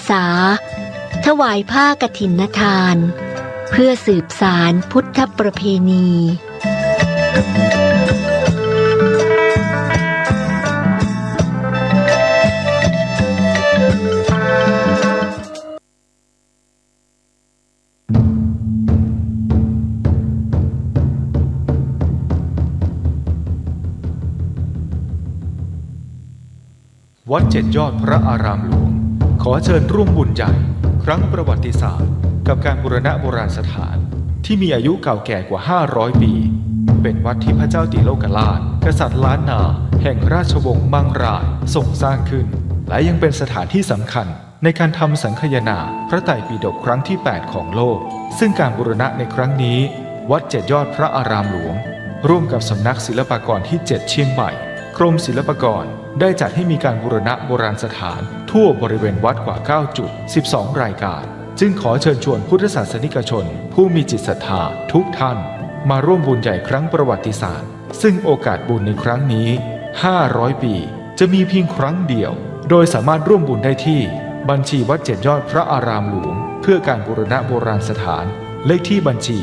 ษาถวายผ้ากฐินทานเพื่อสืบสานพุทธประเพณีวัดเจ็ดยอดพระอารามหลวงขอเชิญร่วมบุญใหญ่ครั้งประวัติศาสตร์กับการบูรณะโบราณสถานที่มีอายุเก่าแก่กว่า500ปีเป็นวัดที่พระเจ้าติโลกราชกษัตริย์ล้านนาแห่งราชวงศ์มังรายทรงสร้างขึ้นและยังเป็นสถานที่สำคัญในการทำสังคายนาพระไตรปิฎกครั้งที่8ของโลกซึ่งการบูรณะในครั้งนี้วัดเจ็ดยอดพระอารามหลวงร่วมกับสำนักศิลปากรที่7เชียงใหม่กรมศิลปากรได้จัดให้มีการบูรณะโบราณสถานทั่วบริเวณวัดกว่า9จุด12รายการจึงขอเชิญชวนพุทธศาสนิกชนผู้มีจิตศรัทธาทุกท่านมาร่วมบุญใหญ่ครั้งประวัติศาสตร์ซึ่งโอกาสบุญในครั้งนี้500ปีจะมีเพียงครั้งเดียวโดยสามารถร่วมบุญได้ที่บัญชีวัดเจ็ดยอดพระอารามหลวงเพื่อการบูรณะโบราณสถานเลขที่บัญชี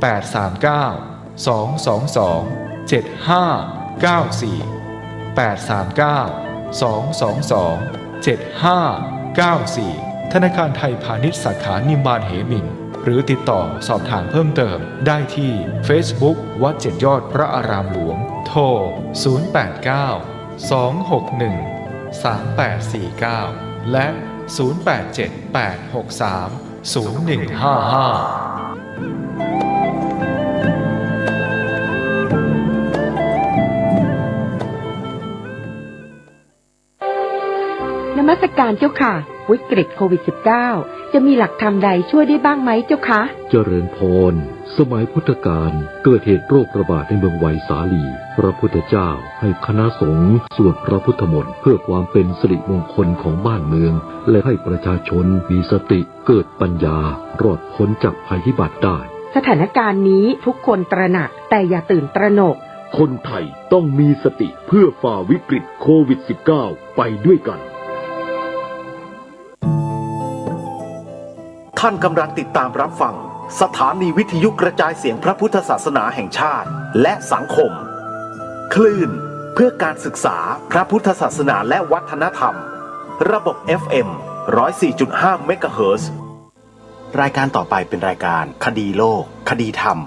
839-222-7594 839-222-7594 ธนาคารไทยพาณิชย์สาขานิมมานเหมินหรือติดต่อสอบถามเพิ่มเติมได้ที่ Facebook วัดเจ็ดยอดพระอารามหลวงโทร 089-261-3849 และ 0878630155นมัสการเจ้าค่ะวิกฤตโควิด -19 จะมีหลักธรรมใดช่วยได้บ้างไหมเจ้าคะเจริญพรสมัยพุทธกาลเกิดเหตุโรคระบาดในเมืองไวสาลีพระพุทธเจ้าให้คณะสงฆ์สวดพระพุทธมนต์เพื่อความเป็นสิริมงคลของบ้านเมืองและให้ประชาชนมีสติเกิดปัญญารอดพ้นจากภัยพิบัติได้สถานการณ์นี้ทุกคนตระหนักแต่อย่าตื่นตระหนกคนไทยต้องมีสติเพื่อฝ่าวิกฤตโควิด -19 ไปด้วยกันท่านกำลังติดตามรับฟังสถานีวิทยุกระจายเสียงพระพุทธศาสนาแห่งชาติและสังคมคลื่นเพื่อการศึกษาพระพุทธศาสนาและวัฒนธรรมระบบ FM 104.5 เมกะเฮิรตซ์รายการต่อไปเป็นรายการคดีโลกคดีธรรม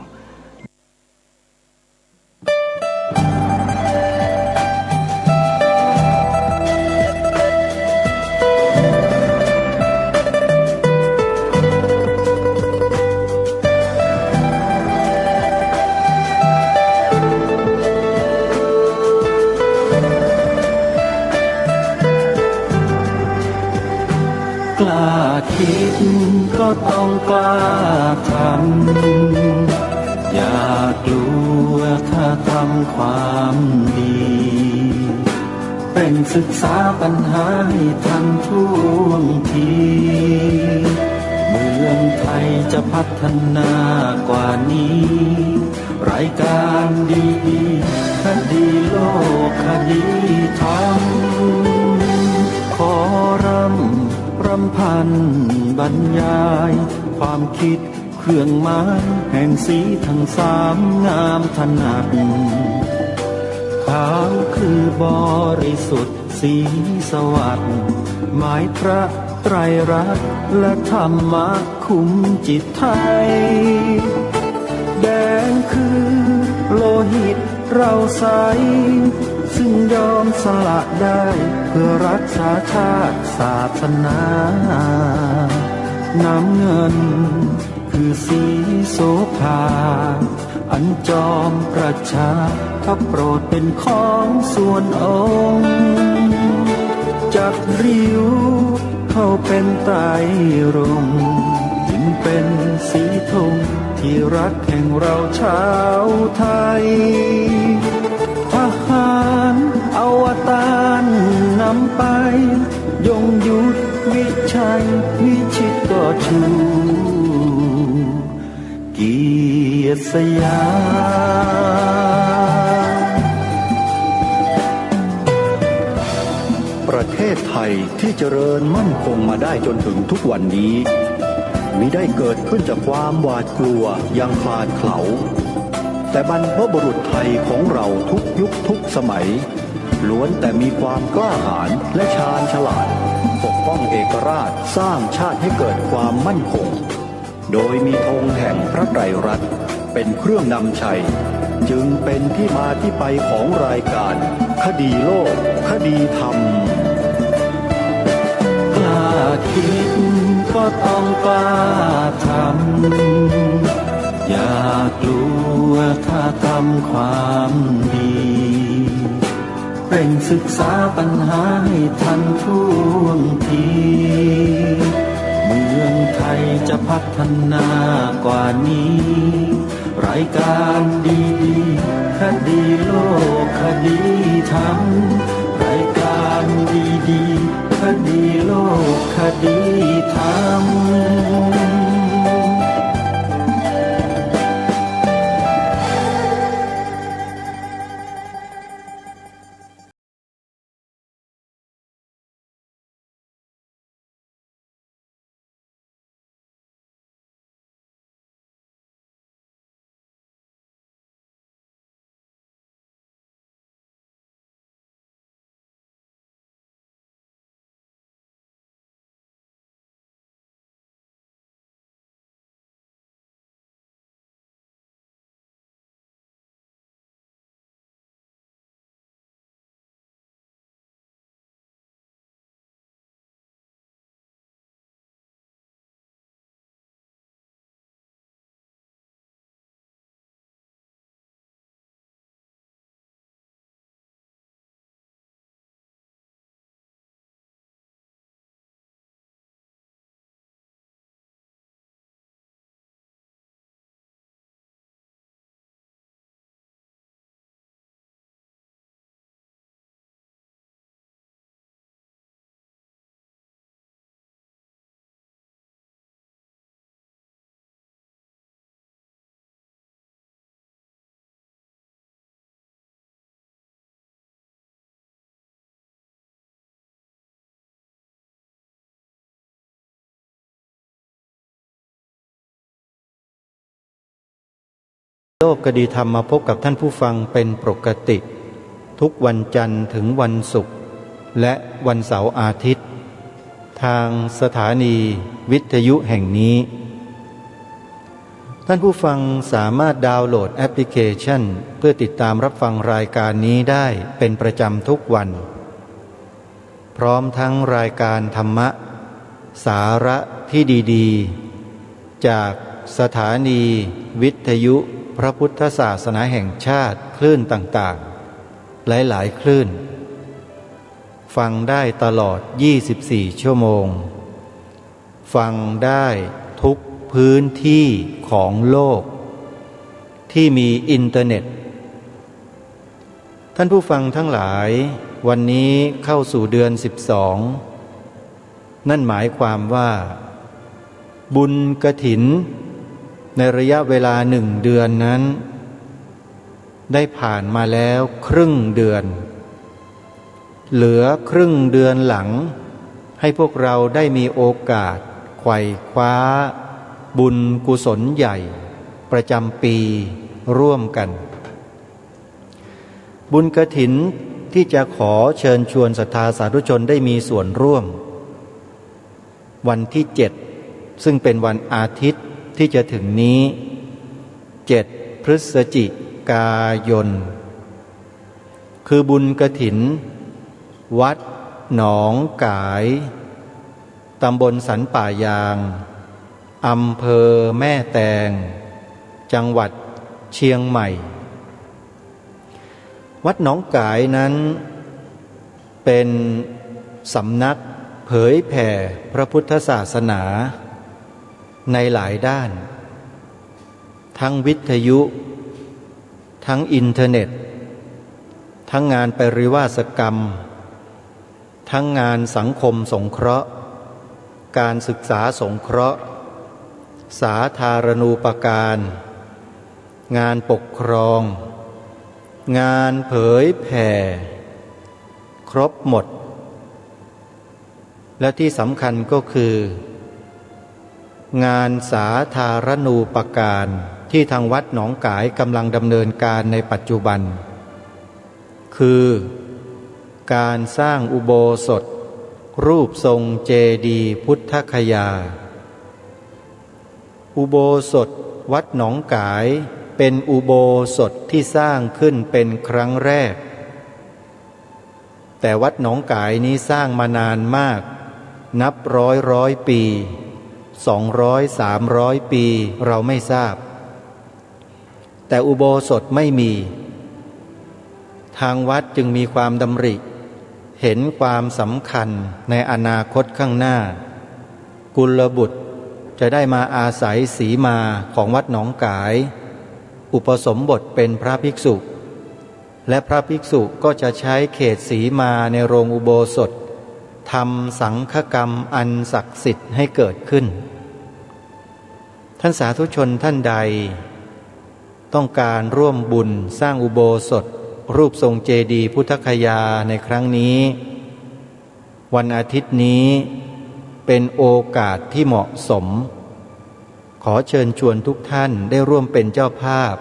คิดก็ต้องกล้าทำอย่ากลัวถ้าทำความดีเป็นศึกษาปัญหาให้ทันท่วงทีเมืองไทยจะพัฒนากว่านี้รายการดีๆคดีโลกคดีธรรมขอรำพันบรรยายความคิดเครื่องหมายแห่งสีทั้งสามงามถนัดขาวคือบริสุทธิ์สีสวัสดิ์หมายพระไตรรัตน์และธรรมะคุ้มจิตไทยแดงคือโลหิตเราใสซึ่งยอมสละได้เพื่อรักษาชาติศาสนาน้ำเงินคือสีโสภาอันจอมประชาถ้าโปรดเป็นของส่วนองค์จักริ้วเข้าเป็นไตรรงค์จึงเป็นสีธงที่รักแห่งเราชาวไทยทหารอวตารนำไปยงยุทธวิชัยวิชิตก็ชูเกียรติสยามประเทศ ศไทยที่เจริญมั่นคงมาได้จนถึงทุกวันนี้มิได้เกิดขึ้นจากความหวาดกลัวอย่างคลาดเขลาแต่บรรพบุรุษไทยของเราทุกยุคทุกสมัยล้วนแต่มีความกล้าหาญและชาญฉลาดปกป้องเอกราชสร้างชาติให้เกิดความมั่นคงโดยมีธงแห่งพระไตรรัตน์เป็นเครื่องนำชัยจึงเป็นที่มาที่ไปของรายการคดีโลกคดีธรรมกล้าคิดก็ต้องกล้าทำอย่ากลัวถ้าทำความดีเร่งศึกษาปัญหาให้ทันท่วงทีเมืองไทยจะพัฒนากว่านี้รายการดีๆคดีโลกคดีธรรมรายการดีๆคดีโลกคดีธรรมโลกคดีธรรมมาพบกับท่านผู้ฟังเป็นปกติทุกวันจันทร์ถึงวันศุกร์และวันเสาร์อาทิตย์ทางสถานีวิทยุแห่งนี้ท่านผู้ฟังสามารถดาวน์โหลดแอปพลิเคชันเพื่อติดตามรับฟังรายการนี้ได้เป็นประจำทุกวันพร้อมทั้งรายการธรรมะสาระที่ดีๆจากสถานีวิทยุพระพุทธศาสนาแห่งชาติคลื่นต่างๆหลายๆคลื่นฟังได้ตลอด24ชั่วโมงฟังได้ทุกพื้นที่ของโลกที่มีอินเทอร์เน็ตท่านผู้ฟังทั้งหลายวันนี้เข้าสู่เดือน12นั่นหมายความว่าบุญกฐินในระยะเวลา1 เดือนนั้นได้ผ่านมาแล้วครึ่งเดือนเหลือครึ่งเดือนหลังให้พวกเราได้มีโอกาสไขว่คว้าบุญกุศลใหญ่ประจำปีร่วมกันบุญกฐินที่จะขอเชิญชวนศรัทธาสาธุชนได้มีส่วนร่วมวันที่7ซึ่งเป็นวันอาทิตย์ที่จะถึงนี้7 พฤศจิกายนคือบุญกฐินวัดหนองกายตำบลสันป่ายางอำเภอแม่แตงจังหวัดเชียงใหม่วัดหนองกายนั้นเป็นสำนักเผยแผ่พระพุทธศาสนาในหลายด้านทั้งวิทยุทั้งอินเทอร์เน็ตทั้งงานปริวาสกรรมทั้งงานสังคมสงเคราะห์การศึกษาสงเคราะห์สาธารณูปการงานปกครองงานเผยแผ่ครบหมด และที่สำคัญก็คือ งานสาธารณูปการที่ทางวัดหนองกายกำลังดำเนินการในปัจจุบันคือการสร้างอุโบสถรูปทรงเจดีย์พุทธคยาอุโบสถวัดหนองกายเป็นอุโบสถที่สร้างขึ้นเป็นครั้งแรกแต่วัดหนองกายนี้สร้างมานานมากนับร้อยปี200-300 ปีเราไม่ทราบแต่อุโบสถไม่มีทางวัดจึงมีความดำริเห็นความสำคัญในอนาคตข้างหน้ากุลบุตรจะได้มาอาศัยสีมาของวัดหนองกายอุปสมบทเป็นพระภิกษุและพระภิกษุก็จะใช้เขตสีมาในโรงอุโบสถทำสังฆกรรมอันศักดิ์สิทธิ์ให้เกิดขึ้นท่านสาธุชนท่านใดต้องการร่วมบุญสร้างอุโบสถรูปทรงเจดีย์พุทธคยาในครั้งนี้วันอาทิตย์นี้เป็นโอกาสที่เหมาะสมขอเชิญชวนทุกท่านได้ร่วมเป็นเจ้าภาพ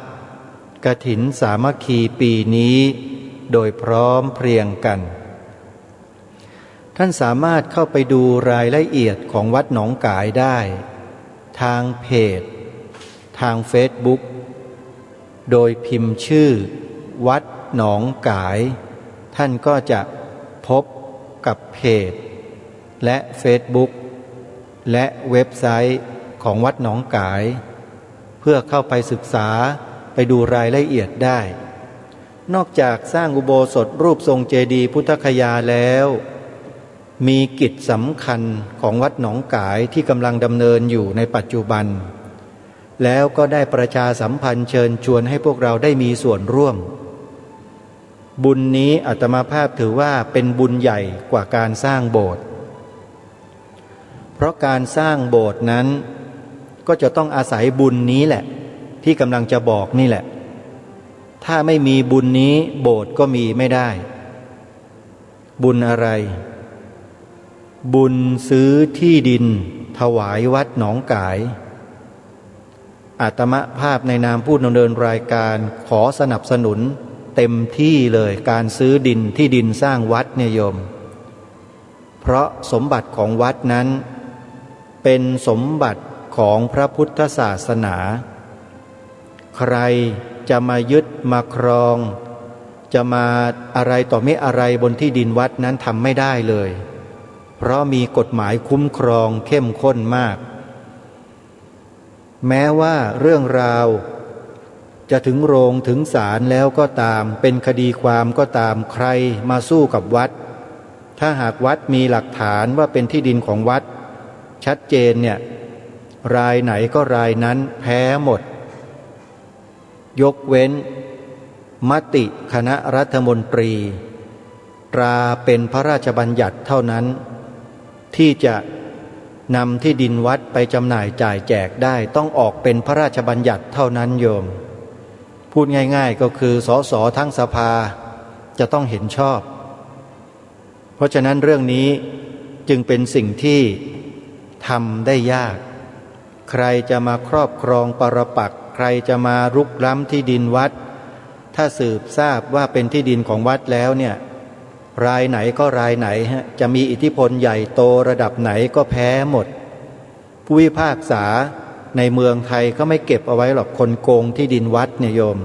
กฐินสามัคคีปีนี้โดยพร้อมเพรียงกันท่านสามารถเข้าไปดูรายละเอียดของวัดหนองกายได้ทางเพจทางเฟซบุ๊กโดยพิมพ์ชื่อวัดหนองกายท่านก็จะพบกับเพจและเฟซบุ๊กและเว็บไซต์ของวัดหนองกายเพื่อเข้าไปศึกษาไปดูรายละเอียดได้นอกจากสร้างอุโบสถรูปทรงเจดีย์พุทธคยาแล้วมีกิจสำคัญของวัดหนองกายที่กำลังดำเนินอยู่ในปัจจุบันแล้วก็ได้ประชาสัมพันธ์เชิญชวนให้พวกเราได้มีส่วนร่วมบุญนี้อาตมาภาพถือว่าเป็นบุญใหญ่กว่าการสร้างโบสถ์เพราะการสร้างโบสถ์นั้นก็จะต้องอาศัยบุญนี้แหละที่กำลังจะบอกนี่แหละถ้าไม่มีบุญนี้โบสถ์ก็มีไม่ได้บุญอะไรบุญซื้อที่ดินถวายวัดหนองกายอาตมาภาพในนามผู้ดำเนินรายการขอสนับสนุนเต็มที่เลยการซื้อดินที่ดินสร้างวัดเนี่ยโยมเพราะสมบัติของวัดนั้นเป็นสมบัติของพระพุทธศาสนาใครจะมายึดมาครองจะมาอะไรต่อไม่อะไรบนที่ดินวัดนั้นทำไม่ได้เลยเพราะมีกฎหมายคุ้มครองเข้มข้นมากแม้ว่าเรื่องราวจะถึงโรงถึงศาลแล้วก็ตามเป็นคดีความก็ตามใครมาสู้กับวัดถ้าหากวัดมีหลักฐานว่าเป็นที่ดินของวัดชัดเจนเนี่ยรายไหนก็รายนั้นแพ้หมดยกเว้นมติคณะรัฐมนตรีตราเป็นพระราชบัญญัติเท่านั้นที่จะนำที่ดินวัดไปจำหน่ายจ่ายแจกได้ต้องออกเป็นพระราชบัญญัติเท่านั้นโยมพูดง่ายๆก็คือสสทั้งสภาจะต้องเห็นชอบเพราะฉะนั้นเรื่องนี้จึงเป็นสิ่งที่ทำได้ยากใครจะมาครอบครองปรปักษ์ใครจะมารุกล้ำที่ดินวัดถ้าสืบทราบว่าเป็นที่ดินของวัดแล้วเนี่ยรายไหนก็รายไหนจะมีอิทธิพลใหญ่โตระดับไหนก็แพ้หมดผู้พิพากษาในเมืองไทยก็ไม่เก็บเอาไว้หรอกคนโกงที่ดินวัดเนี่ยโยม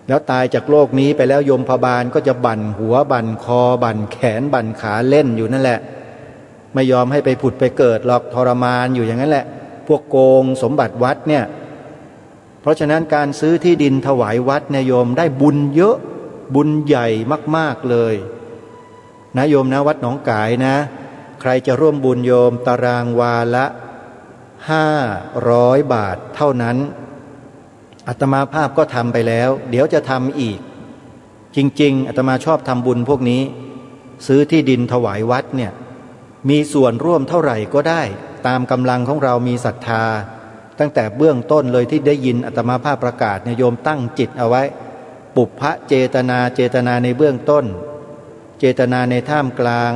แล้วตายจากโลกนี้ไปแล้วยมพบาลก็จะบั่นหัวบั่นคอบั่นแขนบั่นขาเล่นอยู่นั่นแหละไม่ยอมให้ไปผุดไปเกิดหรอกทรมานอยู่อย่างนั้นแหละพวกโกงสมบัติวัดเนี่ยเพราะฉะนั้นการซื้อที่ดินถวายวัดเนี่ยโยมได้บุญเยอะบุญใหญ่มากๆเลยนะโยมนะวัดหนองกายนะใครจะร่วมบุญโยมตารางวาละ500 บาทเท่านั้นอาตมาภาพก็ทำไปแล้วเดี๋ยวจะทำอีกจริงๆอาตมาชอบทำบุญพวกนี้ซื้อที่ดินถวายวัดเนี่ยมีส่วนร่วมเท่าไหร่ก็ได้ตามกำลังของเรามีศรัทธาตั้งแต่เบื้องต้นเลยที่ได้ยินอาตมาภาพประกาศโยมตั้งจิตเอาไว้ปุพพะเจตนาในเบื้องต้นเจตนาในท่ามกลาง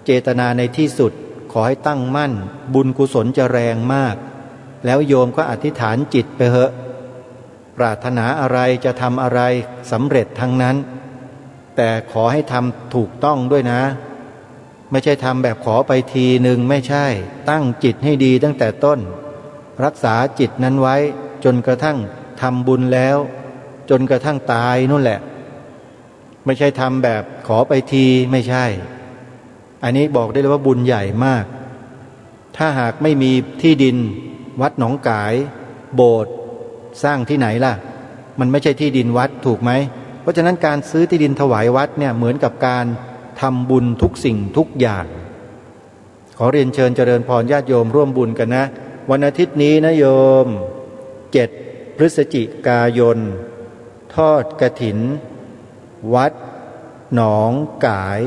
เจตนาในที่สุดขอให้ตั้งมั่นบุญกุศลจะแรงมากแล้วโยมก็อธิษฐานจิตไปเถอะปรารถนาอะไรจะทำอะไรสำเร็จทั้งนั้นแต่ขอให้ทำถูกต้องด้วยนะไม่ใช่ทำแบบขอไปทีหนึ่งไม่ใช่ตั้งจิตให้ดีตั้งแต่ต้นรักษาจิตนั้นไว้จนกระทั่งทำบุญแล้วจนกระทั่งตายนู่นแหละไม่ใช่ทำแบบขอไปทีไม่ใช่อันนี้บอกได้เลยว่าบุญใหญ่มากถ้าหากไม่มีที่ดินวัดหนองกายโบสถ์สร้างที่ไหนล่ะมันไม่ใช่ที่ดินวัดถูกไหมเพราะฉะนั้นการซื้อที่ดินถวายวัดเนี่ยเหมือนกับการทำบุญทุกสิ่งทุกอย่างขอเรียนเชิญเจริญพรญาติโยมร่วมบุญกันนะวันอาทิตย์นี้นะโยม7 พฤศจิกายนทอดกฐินวัดหนองกาย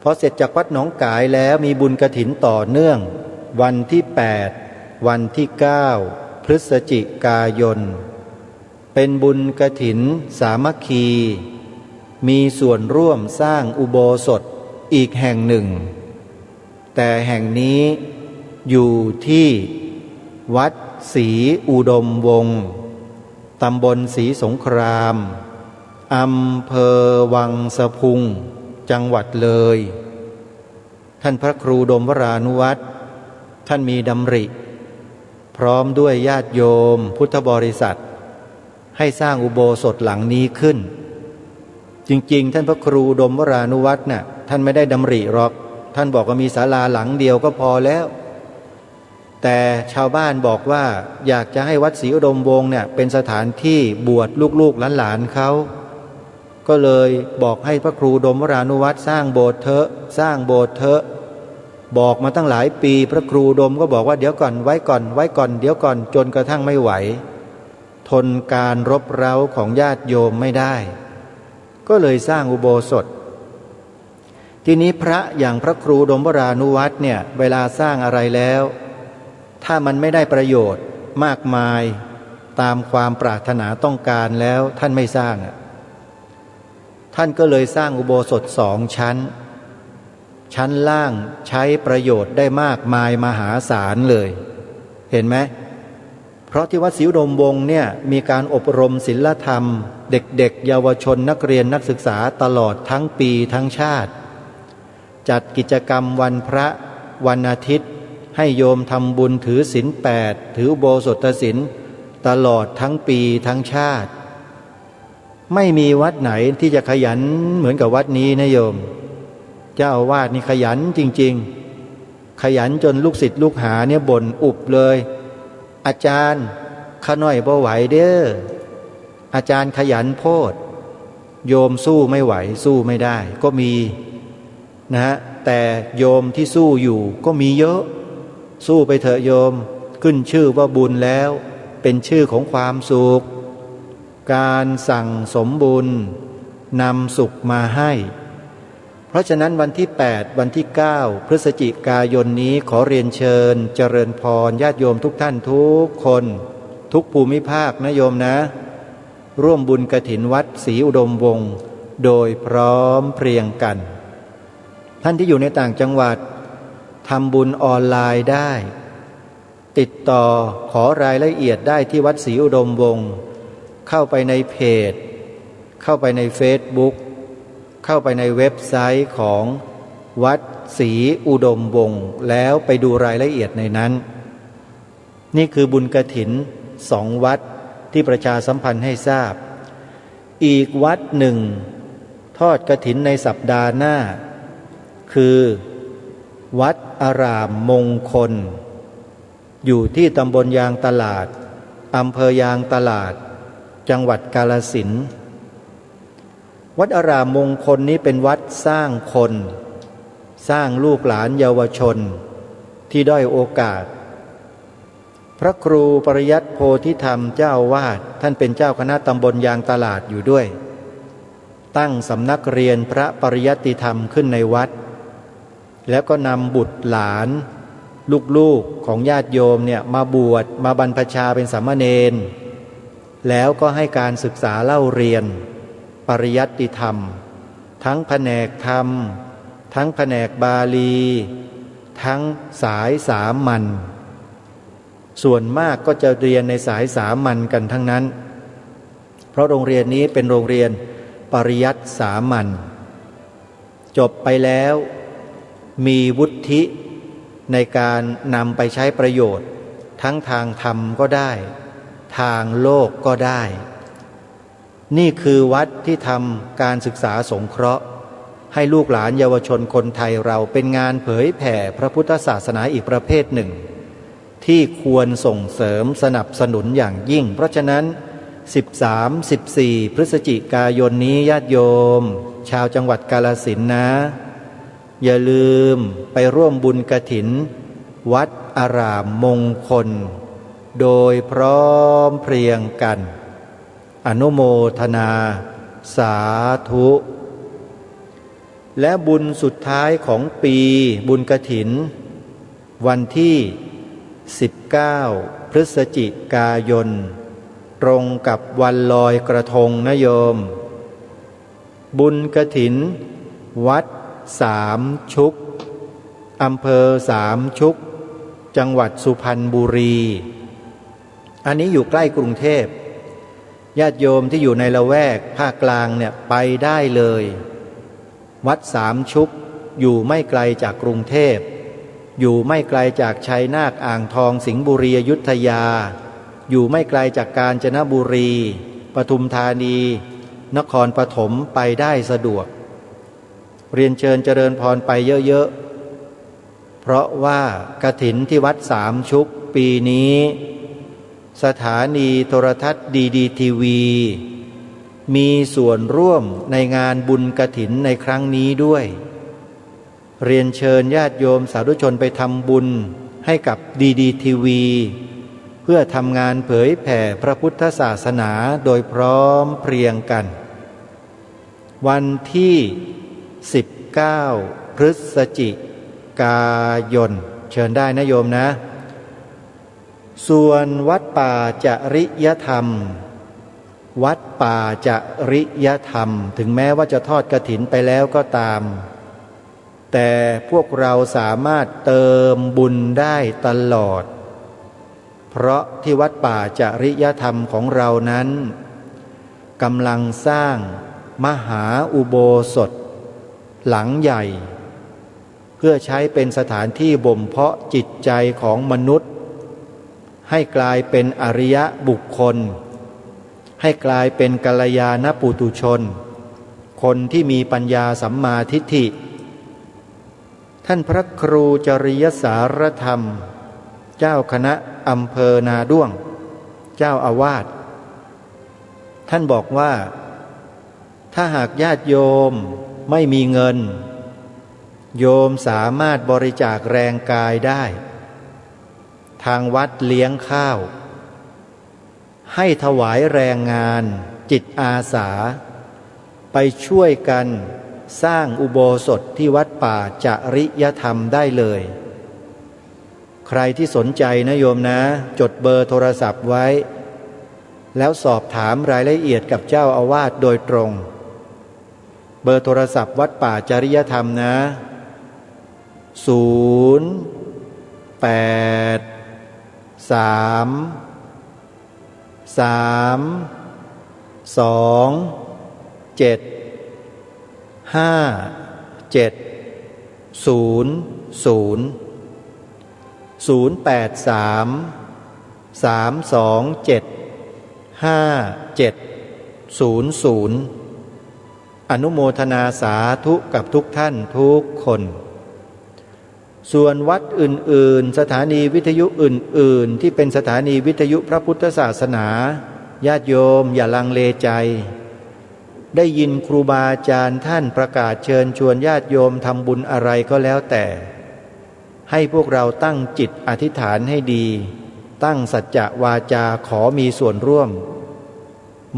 พอเสร็จจากวัดหนองกายแล้วมีบุญกฐินต่อเนื่องวันที่8วันที่9พฤศจิกายนเป็นบุญกฐินสามัคคีมีส่วนร่วมสร้างอุโบสถอีกแห่งหนึ่งแต่แห่งนี้อยู่ที่วัดศรีอุดมวงศ์ตำบลศรีสงครามอำเภอวังสะพุงจังหวัดเลยท่านพระครูดมวรานุวัตรท่านมีดำริพร้อมด้วยญาติโยมพุทธบริษัทให้สร้างอุโบสถหลังนี้ขึ้นจริงๆท่านพระครูดมวรานุวัตรน่ะท่านไม่ได้ดำริหรอกท่านบอกว่ามีศาลาหลังเดียวก็พอแล้วแต่ชาวบ้านบอกว่าอยากจะให้วัดศรีอุดมวงศ์เนี่ยเป็นสถานที่บวชลูกๆหลานๆเขาก็เลยบอกให้พระครูดมวรานุวัตรสร้างโบสถ์เถอะสร้างโบสถ์เถอะบอกมาตั้งหลายปีพระครูดมก็บอกว่าเดี๋ยวก่อนไว้ก่อนเดี๋ยวก่อนจนกระทั่งไม่ไหวทนการรบเร้าของญาติโยมไม่ได้ก็เลยสร้างอุโบสถทีนี้พระอย่างพระครูดมวรานุวัตรเนี่ยเวลาสร้างอะไรแล้วถ้ามันไม่ได้ประโยชน์มากมายตามความปรารถนาต้องการแล้วท่านไม่สร้างท่านก็เลยสร้างอุโบสถ2 ชั้นชั้นล่างใช้ประโยชน์ได้มากมายมหาศาลเลยเห็นไหมเพราะที่วัดศรีอุดมวงศ์เนี่ยมีการอบรมศีลธรรมเด็กๆเยาวชนนักเรียนนักศึกษาตลอดทั้งปีทั้งชาติจัดกิจกรรมวันพระวันอาทิตย์ให้โยมทำบุญถือศีล8ถืออุโบสถศีลตลอดทั้งปีทั้งชาติไม่มีวัดไหนที่จะขยันเหมือนกับวัดนี้นะโยมเจ้าอาวาสนี่ขยันจริงๆขยันจนลูกศิษย์ลูกหาเนี่ยบ่นอุบเลยอาจารย์ข้าน้อยบ่ไหวเด้ออาจารย์ขยันโพดโยมสู้ไม่ไหวสู้ไม่ได้ก็มีนะแต่โยมที่สู้อยู่ก็มีเยอะสู้ไปเถอะโยมขึ้นชื่อว่าบุญแล้วเป็นชื่อของความสุขการสั่งสมบุญนำสุขมาให้เพราะฉะนั้นวันที่8วันที่9พฤศจิกายนนี้ขอเรียนเชิญเจริญพรญาติโยมทุกท่านทุกคนทุกภูมิภาคนะโยมนะร่วมบุญกฐินวัดศรีอุดมวงศ์โดยพร้อมเพรียงกันท่านที่อยู่ในต่างจังหวัดทำบุญออนไลน์ได้ติดต่อขอรายละเอียดได้ที่วัดศรีอุดมวงศ์เข้าไปในเพจเข้าไปในเฟซบุ๊กเข้าไปในเว็บไซต์ของวัดศรีอุดมวงศ์แล้วไปดูรายละเอียดในนั้นนี่คือบุญกฐิน2 วัดที่ประชาสัมพันธ์ให้ทราบอีกวัดหนึ่งทอดกฐินในสัปดาห์หน้าคือวัดอารามมงคลอยู่ที่ตำบลยางตลาดอำเภอยางตลาดจังหวัดกาฬสินธุ์วัดอารามมงคลนี้เป็นวัดสร้างคนสร้างลูกหลานเยาวชนที่ด้อยโอกาสพระครูปริยัติโพธิธรรมเจ้าวาดท่านเป็นเจ้าคณะตำบลยางตลาดอยู่ด้วยตั้งสำนักเรียนพระปริยัติธรรมขึ้นในวัดแล้วก็นำบุตรหลานลูกๆของญาติโยมเนี่ยมาบวชมาบรรพชาเป็นสามเณรแล้วก็ให้การศึกษาเล่าเรียนปริยัติธรรมทั้งแผนกธรรม ทั้งแผนกบาลี ทั้งสายสามัญส่วนมากก็จะเรียนในสายสามัญกันทั้งนั้นเพราะโรงเรียนนี้เป็นโรงเรียนปริยัติสามัญจบไปแล้วมีวุฒิในการนำไปใช้ประโยชน์ทั้งทางธรรมก็ได้ทางโลกก็ได้นี่คือวัดที่ทำการศึกษาสงเคราะห์ให้ลูกหลานเยาวชนคนไทยเราเป็นงานเผยแผ่พระพุทธศาสนาอีกประเภทหนึ่งที่ควรส่งเสริมสนับสนุนอย่างยิ่งเพราะฉะนั้น13-14 พฤศจิกายนนี้ญาติโยมชาวจังหวัดกาฬสินธุ์นะอย่าลืมไปร่วมบุญกฐินวัดอารามมงคลโดยพร้อมเพรียงกันอนุโมทนาสาธุและบุญสุดท้ายของปีบุญกฐินวันที่19 พฤศจิกายนตรงกับวันลอยกระทงนะโยมบุญกฐินวัดสามชุกอำเภอสามชุกจังหวัดสุพรรณบุรีอันนี้อยู่ใกล้กรุงเทพญาติโยมที่อยู่ในละแวกภาคกลางเนี่ยไปได้เลยวัดสามชุกอยู่ไม่ไกลจากกรุงเทพอยู่ไม่ไกลจากชัยนาทอ่างทองสิงห์บุรีอยุธยาอยู่ไม่ไกลจากกาญจนบุรีปทุมธานีนครปฐมไปได้สะดวกเรียนเชิญเจริญพรไปเยอะๆเพราะว่ากฐินที่วัดสามชุกปีนี้สถานีโทรทัศน์ดีทีวีมีส่วนร่วมในงานบุญกฐินในครั้งนี้ด้วยเรียนเชิญญาติโยมสาธุชนไปทำบุญให้กับดีทีวีเพื่อทำงานเผยแผ่พระพุทธศาสนาโดยพร้อมเพรียงกันวันที่19 พฤศจิกายนเชิญได้นะโยมนะส่วนวัดป่าจริยธรรมวัดป่าจริยธรรมถึงแม้ว่าจะทอดกฐินไปแล้วก็ตามแต่พวกเราสามารถเติมบุญได้ตลอดเพราะที่วัดป่าจริยธรรมของเรานั้นกำลังสร้างมหาอุโบสถหลังใหญ่เพื่อใช้เป็นสถานที่บ่มเพาะจิตใจของมนุษย์ให้กลายเป็นอริยบุคคลให้กลายเป็นกัลยาณปุถุชนคนที่มีปัญญาสัมมาทิฏฐิท่านพระครูจริยสารธรรมเจ้าคณะอำเภอนาด้วงเจ้าอาวาสท่านบอกว่าถ้าหากญาติโยมไม่มีเงินโยมสามารถบริจาคแรงกายได้ทางวัดเลี้ยงข้าวให้ถวายแรงงานจิตอาสาไปช่วยกันสร้างอุโบสถที่วัดป่าจริยธรรมได้เลยใครที่สนใจนะโยมนะจดเบอร์โทรศัพท์ไว้แล้วสอบถามรายละเอียดกับเจ้าอาวาสโดยตรงเบอร์โทรศัพท์วัดป่าจริยธรรมนะอนุโมทนาสาธุกับทุกท่านทุกคนส่วนวัดอื่นๆสถานีวิทยุอื่นๆที่เป็นสถานีวิทยุพระพุทธศาสนาญาติโยมอย่าลังเลใจได้ยินครูบาอาจารย์ท่านประกาศเชิญชวนญาติโยมทำบุญอะไรก็แล้วแต่ให้พวกเราตั้งจิตอธิษฐานให้ดีตั้งสัจจะวาจาขอมีส่วนร่วม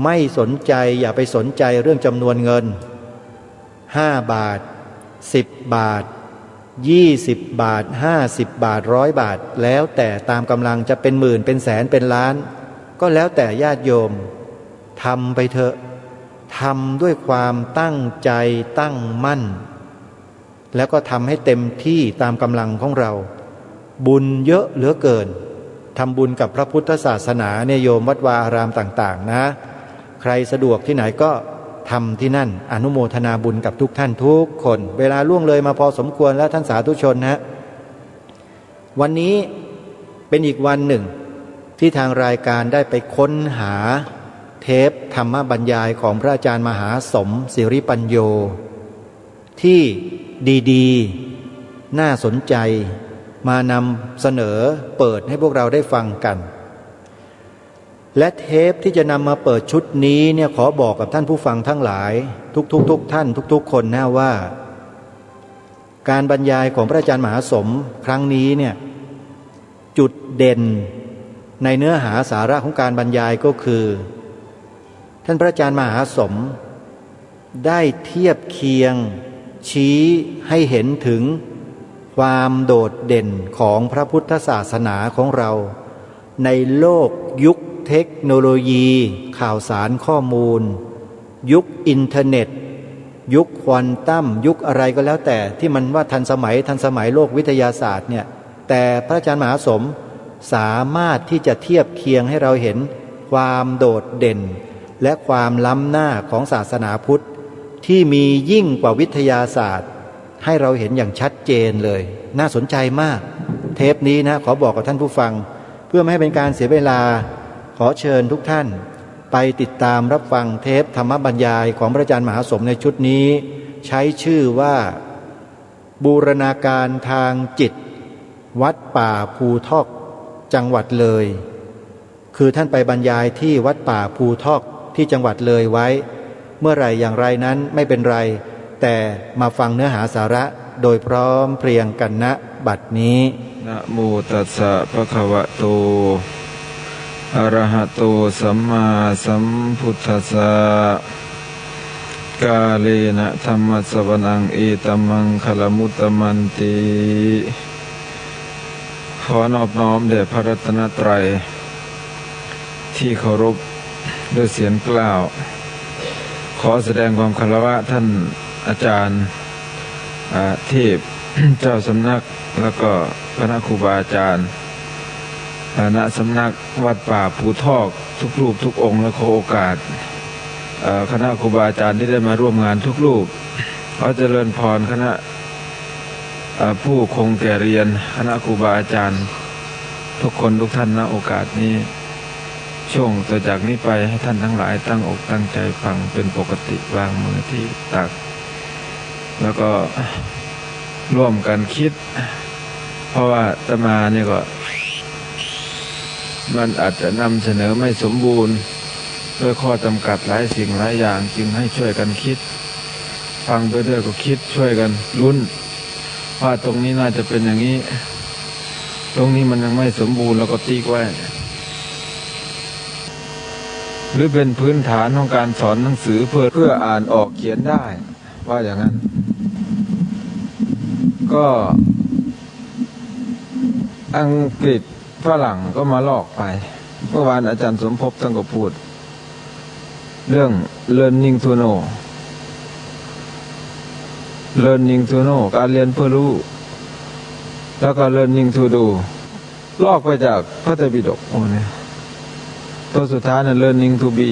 ไม่สนใจอย่าไปสนใจเรื่องจำนวนเงิน5 บาท10 บาท20 บาท50 บาท100 บาทแล้วแต่ตามกำลังจะเป็นหมื่นเป็นแสนเป็นล้านก็แล้วแต่ญาติโยมทำไปเถอะทำด้วยความตั้งใจตั้งมั่น แล้วก็ทำให้เต็มที่ตามกำลังของเราบุญเยอะเหลือเกินทำบุญกับพระพุทธศาสนาเนี่ยโยมวัดวาอารามต่างๆนะใครสะดวกที่ไหนก็ทำที่นั่นอนุโมทนาบุญกับทุกท่านทุกคนเวลาล่วงเลยมาพอสมควรแล้วท่านสาธุชนนะวันนี้เป็นอีกวันหนึ่งที่ทางรายการได้ไปค้นหาเทปธรรมบรรยายของพระอาจารย์มหาสมศิริปัญโยที่ดีๆน่าสนใจมานำเสนอเปิดให้พวกเราได้ฟังกันและเทปที่จะนำมาเปิดชุดนี้เนี่ยขอบอกกับท่านผู้ฟังทั้งหลายทุกท่านทุกๆคนนะว่าการบรรยายของพระอาจารย์มหาสมครั้งนี้เนี่ยจุดเด่นในเนื้อหาสาระของการบรรยายก็คือท่านพระอาจารย์มหาสมได้เทียบเคียงชี้ให้เห็นถึงความโดดเด่นของพระพุทธศาสนาของเราในโลกยุคเทคโนโลยีข่าวสารข้อมูลยุคอินเทอร์เน็ตยุคควอนตัมยุคอะไรก็แล้วแต่ที่มันว่าทันสมัยโลกวิทยาศาสตร์เนี่ยแต่พระอาจารย์มหาสมสามารถที่จะเทียบเคียงให้เราเห็นความโดดเด่นและความล้ำหน้าของศาสนาพุทธที่มียิ่งกว่าวิทยาศาสตร์ให้เราเห็นอย่างชัดเจนเลยน่าสนใจมากเทปนี้นะขอบอกกับท่านผู้ฟังเพื่อไม่ให้เป็นการเสียเวลาขอเชิญทุกท่านไปติดตามรับฟังเทปธรรมบรรยายของพระอาจารย์มหาสมในชุดนี้ใช้ชื่อว่าบูรณาการทางจิตวัดป่าภูทอกจังหวัดเลยคือท่านไปบรรยายที่วัดป่าภูทอกที่จังหวัดเลยไว้เมื่อไหร่อย่างไรนั้นไม่เป็นไรแต่มาฟังเนื้อหาสาระโดยพร้อมเพรียงกันณบัดนี้นะโมตัสสะภะคะวะโตอะระหะโตสัมมาสัมพุทธัสสะกาเลนะธัมมัสสวนังเอตัมมังคลมุตตมันติขอนอบน้อมแด่พระรัตนตรัยที่เคารพด้วยเสียงกล่าวขอแสดงความคารวะท่านอาจารย์เทพ เจ้าสำนักแล้วก็คณะครูบาอาจารย์ณสำนักวัดป่าภูทอกทุกรูปทุกองค์และขอโอกาสคณะครูบาอาจารย์ที่ได้มาร่วมงานทุกรูปขอเจริญพรคณะผู้คงแก่เรียนคณะครูบาอาจารย์ทุกคนทุกท่านณโอกาสนี้ช่วงต่อจากนี้ไปให้ท่านทั้งหลายตั้งอกตั้งใจฟังเป็นปกติวางมือที่ตักแล้วก็ร่วมกันคิดเพราะว่าอาตมาเนี่ยก็มันอาจจะนำเสนอไม่สมบูรณ์ด้วยข้อจำกัดหลายสิ่งหลายอย่างจึงให้ช่วยกันคิดฟังไปด้วยก็คิดช่วยกันลุ้นว่าตรงนี้น่าจะเป็นอย่างนี้ตรงนี้มันยังไม่สมบูรณ์เราก็ติ๊กไว้หรือเป็นพื้นฐานของการสอนหนังสือเพื่ออ่านออกเขียนได้ว่าอย่างนั้นก็อังกฤษฝรั่งก็มาลอกไปเมื่อวานอาจารย์สมภพท่านก็พูดเรื่อง learning to know การเรียนเพื่อรู้แล้วก็ learning to do ลอกไปจากพระไตรปิฎกโอ้เนี่ยตัวสุดท้ายนั้น learning to be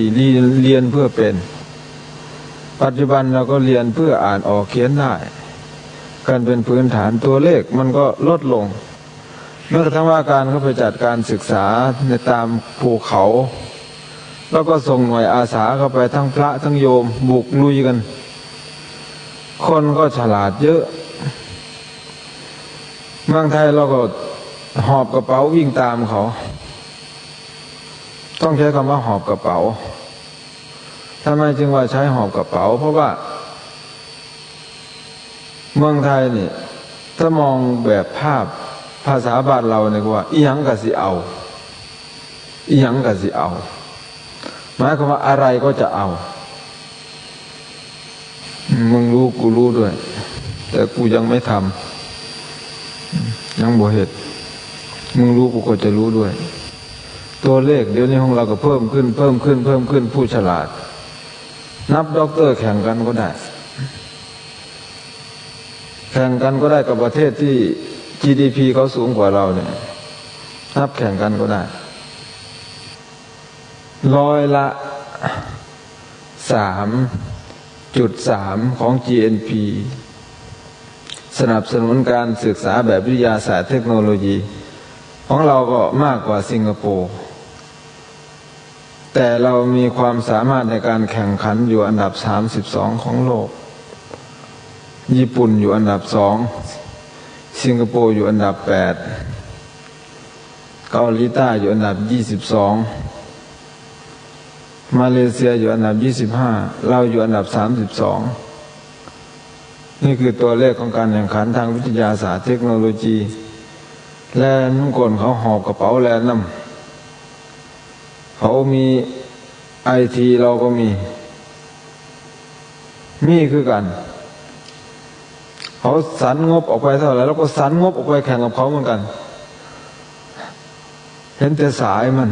เรียนเพื่อเป็นปัจจุบันเราก็เรียนเพื่ออ่านออกเขียนได้การเป็นพื้นฐานตัวเลขมันก็ลดลงแม้กระทั่งว่าการเข้าไปจัดการศึกษาในตามภูเขาแล้วก็ส่งหน่วยอาสาเข้าไปทั้งพระทั้งโยมบุกลุยกันคนก็ฉลาดเยอะเมืองไทยเราก็หอบกระเป๋าวิ่งตามเขาต้องใช้คำว่าหอบกระเป๋าทำไมจึงว่าใช้หอบกระเป๋าเพราะว่าเมืองไทยนี่ถ้ามองแบบภาษาบ้านเราเนี่ยว่าอีหยังก็สิเอาหมายความว่าอะไรก็จะเอามึงรู้กูรู้ด้วยแต่กูยังไม่ทำยังบ่เฮ็ดมึงรู้กูก็จะรู้ด้วยตัวเลขเดี๋ยวนี้ของเราก็เพิ่มขึ้นผู้ฉลาดนับด็อกเตอร์แข่งกันก็ได้ แข่งกันก็ได้กับประเทศที่ GDP เขาสูงกว่าเราเนี่ยนับแข่งกันก็ได้3.3% ของ GNP สนับสนุนการศึกษาแบบวิทยาศาสตร์เทคโนโลยีของเราก็มากกว่าสิงคโปร์แต่เรามีความสามารถในการแข่งขันอยู่อันดับ32ของโลกญี่ปุ่นอยู่อันดับ2สิงคโปร์อยู่อันดับ8เกาหลีใต้อยู่อันดับ22มาเลเซียอยู่อันดับ25เราอยู่อันดับ32นี่คือตัวเลขของการแข่งขันทางวิทยาศาสตร์เทคโนโลยีและนุ่งกนเขาหอบกระเป๋าแลนำเขามีIT เราก็มีคือกันเขาสรรงบออกไปเท่าไหร่แล้วก็สรรงบออกไปแข่งกับเขาเหมือนกันเห็นแต่สายมัน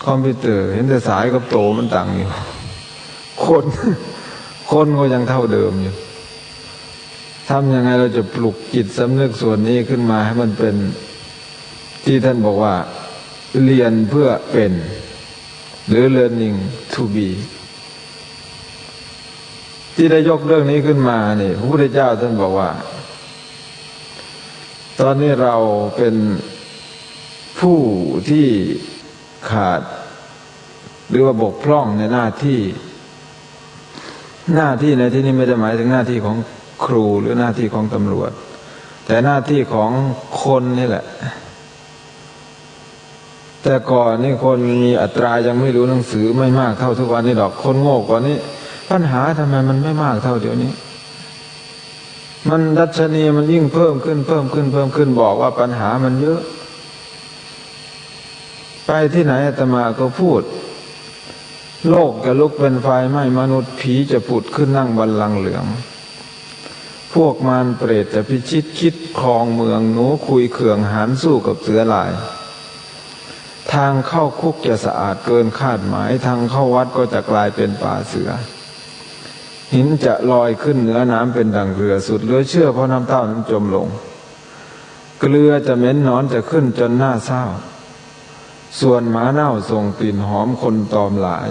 คอมพิวเตอร์เห็นแต่สายกับโตมันต่างอยู่คนก็ยังเท่าเดิมอยู่ทำยังไงเราจะปลุกจิตสำนึกส่วนนี้ขึ้นมาให้มันเป็นที่ท่านบอกว่าเรียนเพื่อเป็นหรือ learning to be ที่ได้ยกเรื่องนี้ขึ้นมานี่พระพุทธเจ้าท่านบอกว่าตอนนี้เราเป็นผู้ที่ขาดหรือว่าบกพร่องในหน้าที่ในที่นี้ไม่ได้หมายถึงหน้าที่ของครูหรือหน้าที่ของตำรวจแต่หน้าที่ของคนนี่แหละแต่ก่อนนี่คนมีอัตรายังไม่รู้หนังสือไม่มากเท่าทุกวันนี้ดอกคนโง่กว่านี้ปัญหาทำไมมันไม่มากเท่าเดี๋ยวนี้มันดัชนีมันยิ่งเพิ่มขึ้นบอกว่าปัญหามันเยอะไปที่ไหนอาตมาก็พูดโลกจะลุกเป็นไฟไหม้มนุษย์ผีจะผุดขึ้นนั่งบัลลังก์เหลืองพวกมารเปรตจะพิชิตคิดครองเมืองหนูคุยเขื่องหารสู้กับเสือลายทางเข้าคุกจะสะอาดเกินคาดหมายทางเข้าวัดก็จะกลายเป็นป่าเสือหินจะลอยขึ้นเหนือน้ำเป็นดั่งเรือสุดเหลือเชื่อเพราะน้ำเต้านั้นจมลงเกลือจะเหม็นหนอนจะขึ้นจนหน้าเศร้าส่วนหมาเน่าส่งกลิ่นหอมคนตอมหลาย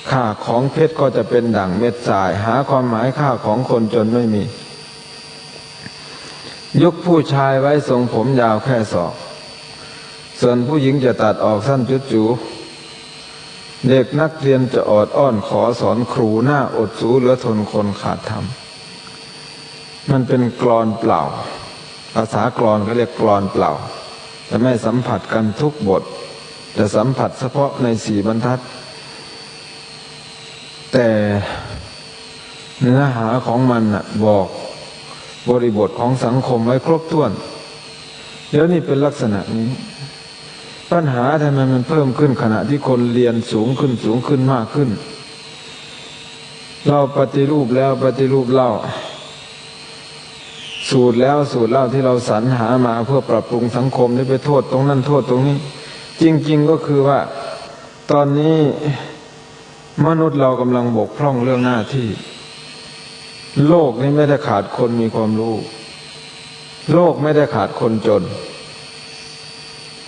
ค่าของเพชรก็จะเป็นดั่งเม็ดทรายหาความหมายค่าของคนจนไม่มียุคผู้ชายไว้ทรงผมยาวแค่ศอกส่วนผู้หญิงจะตัดออกสั้นจุดจูเด็กนักเรียนจะอดอ้อนขอสอนครูหน้าอดสูเหลือทนคนขาดธรรมมันเป็นกลอนเปล่าภาษากลอนเขาเรียกกลอนเปล่าจะไม่สัมผัสกันทุกบทจะสัมผัสเฉพาะใน4 บรรทัดแต่เนื้อหาของมันบอกบริบทของสังคมไว้ครบถ้วนเดี๋ยวนี้เป็นลักษณะนี้ปัญหาทำไมมันเพิ่มขึ้นขณะที่คนเรียนสูงขึ้นมากขึ้นเราปฏิรูปแล้วปฏิรูปเล่าสูตรแล้วสูตรเล่าที่เราสรรหามาเพื่อปรับปรุงสังคมนี่ไปโทษตรงนั้นโทษตรงนี้จริงๆก็คือว่าตอนนี้มนุษย์เรากำลังบกพร่องเรื่องหน้าที่โลกนี้ไม่ได้ขาดคนมีความรู้โลกไม่ได้ขาดคนจน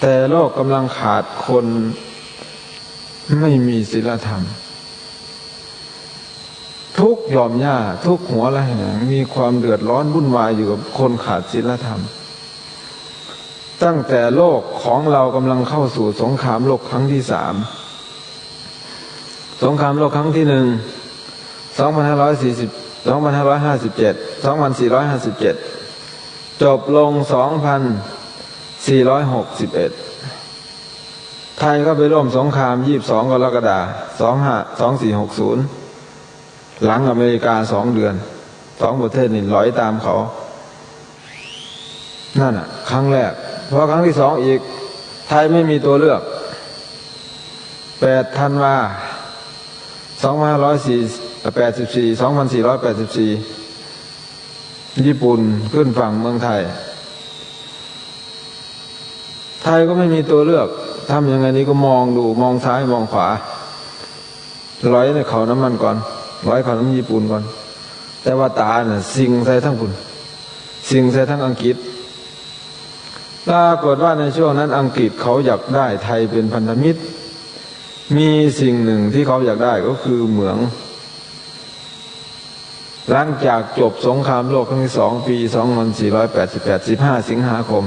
แต่โลกกำลังขาดคนไม่มีศีลธรรมทุกหย่อมหญ้าทุกหัวละแหงมีความเดือดร้อนวุ่นวายอยู่กับคนขาดศีลธรรมตั้งแต่โลกของเรากำลังเข้าสู่สงครามโลกครั้งที่3สงครามโลกครั้งที่1 2457 จบลง 2461 ไทยก็ไปร่วมสงคราม22 กรกฎาคม 2460หลังอเมริกา2 เดือน2 ประเทศนี่ลอยตามเขานั่นครั้งแรกพอครั้งที่2อีกไทยไม่มีตัวเลือก8 ธันวาคม 2484 ญี่ปุ่นขึ้นฝั่งเมืองไทยก็ไม่มีตัวเลือกทำยังไงนี้ก็มองดูมองซ้ายมองขวาร้อยในเขาน้ำมันก่อนร้อยเขาน้ำญี่ปุ่นก่อน แต่ว่าตาน่ะสิงใส่ทั้งคุณสิงใส่ทั้งอังกฤษปรากฏว่าในช่วงนั้นอังกฤษเขาอยากได้ไทยเป็นพันธมิตรมีสิ่งหนึ่งที่เขาอยากได้ก็คือเหมืองหลังจากจบสงครามโลกครั้งที่2ปี2488 15สิงหาคม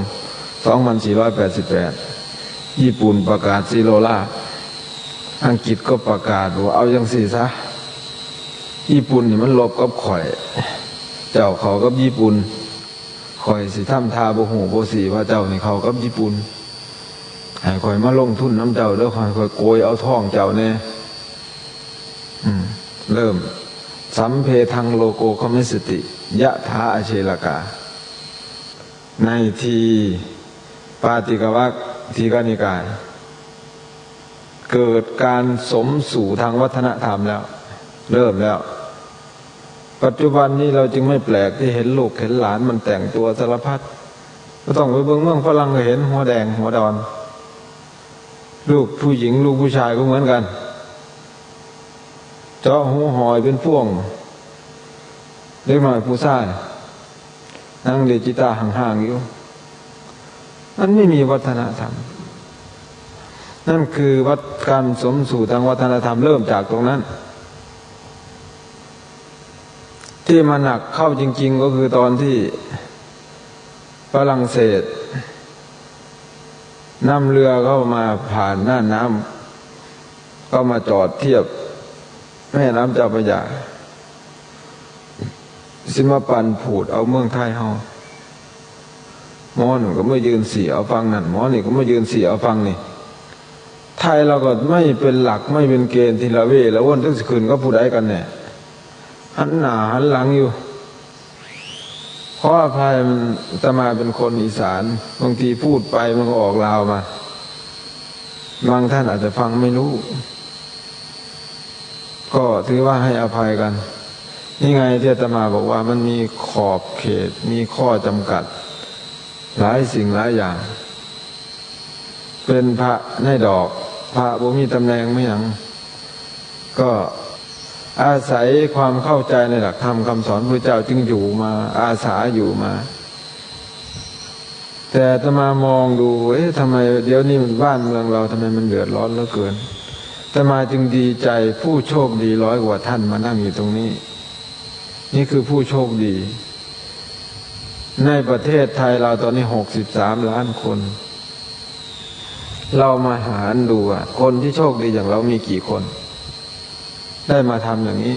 2488ญี่ปุ่นประกาศซีโร่ราบอังกฤษก็ประกาศว่าเอาอย่างสี่ซะญี่ปุ่นนี่มันลบกับข่อยเจ้าเขากับญี่ปุ่นข่อยสิทำทาบ่ฮู้บ่สิว่าเจ้านี่เขากับญี่ปุ่นให้ข่อยมาลงทุนน้ำเจ้าเด้อข่อยโกยเอาทองเจ้าแน่เริ่มสัมเพทังโลโกคมิสติยะถาอเชลกาในทีปาติกวรรคทีฆนิกายเกิดการสมสู่ทางวัฒนธรรมแล้วเริ่มแล้วปัจจุบันนี้เราจึงไม่แปลกที่เห็นลูกเห็นหลานมันแต่งตัวสารพัดก็ต้องไปเบิ่งเมืองฝรั่งก็เห็นหัวแดงหัวดอนลูกผู้หญิงลูกผู้ชายก็เหมือนกันเจาะหูหอยเป็นพ่วงเล็กหน่อยผู้ชายนั่งเล่นกีตาร์ห่างๆอยู่นั่นไม่มีวัฒนธรรมนั่นคือวัดการสมสู่ทางวัฒนธรรมเริ่มจากตรงนั้นที่มาหนักเข้าจริงๆก็คือตอนที่ฝรั่งเศสนำเรือเข้ามาผ่านน่านน้ำก็มาจอดเทียบแม่น้ำเจ้าพระยาสิมาปันผูดเอาเมืองไทยเฮาหมอหนึ่งก็ไม่ยืนเสียเอาฟังนั่นหมอนี่ก็ไม่ยืนเสียเอาฟังนี่ไทยเราก็ไม่เป็นหลักไม่เป็นเกณฑ์ทีละเวละวนทุกคืนก็ผู้ใดกันเนี่ยหันหน้าหันหลังอยู่เพราะอภัยมันจะมาเป็นคนอีสานบางทีพูดไปมันก็ออกลาวมาบางท่านอาจจะฟังไม่รู้ก็ถือว่าให้อภัยกันนี่ไงที่อาตมาบอกว่ามันมีขอบเขตมีข้อจำกัดหลายสิ่งหลายอย่างเป็นพระในดอกพระบ่มีตำแหน่งไม่หยังก็อาศัยความเข้าใจในหลักธรรมคำสอนพระเจ้าจึงอยู่มาอาสาอยู่มาแต่อาตมามองดูทำไมเดี๋ยวนี้บ้านเมืองเราทำไมมันเดือดร้อนเหลือเกินอาตมาจึงดีใจผู้โชคดี100 กว่าท่านมานั่งอยู่ตรงนี้นี่คือผู้โชคดีในประเทศไทยเราตอนนี้63 ล้านคนเรามาหารดูคนที่โชคดีอย่างเรามีกี่คนได้มาทำอย่างนี้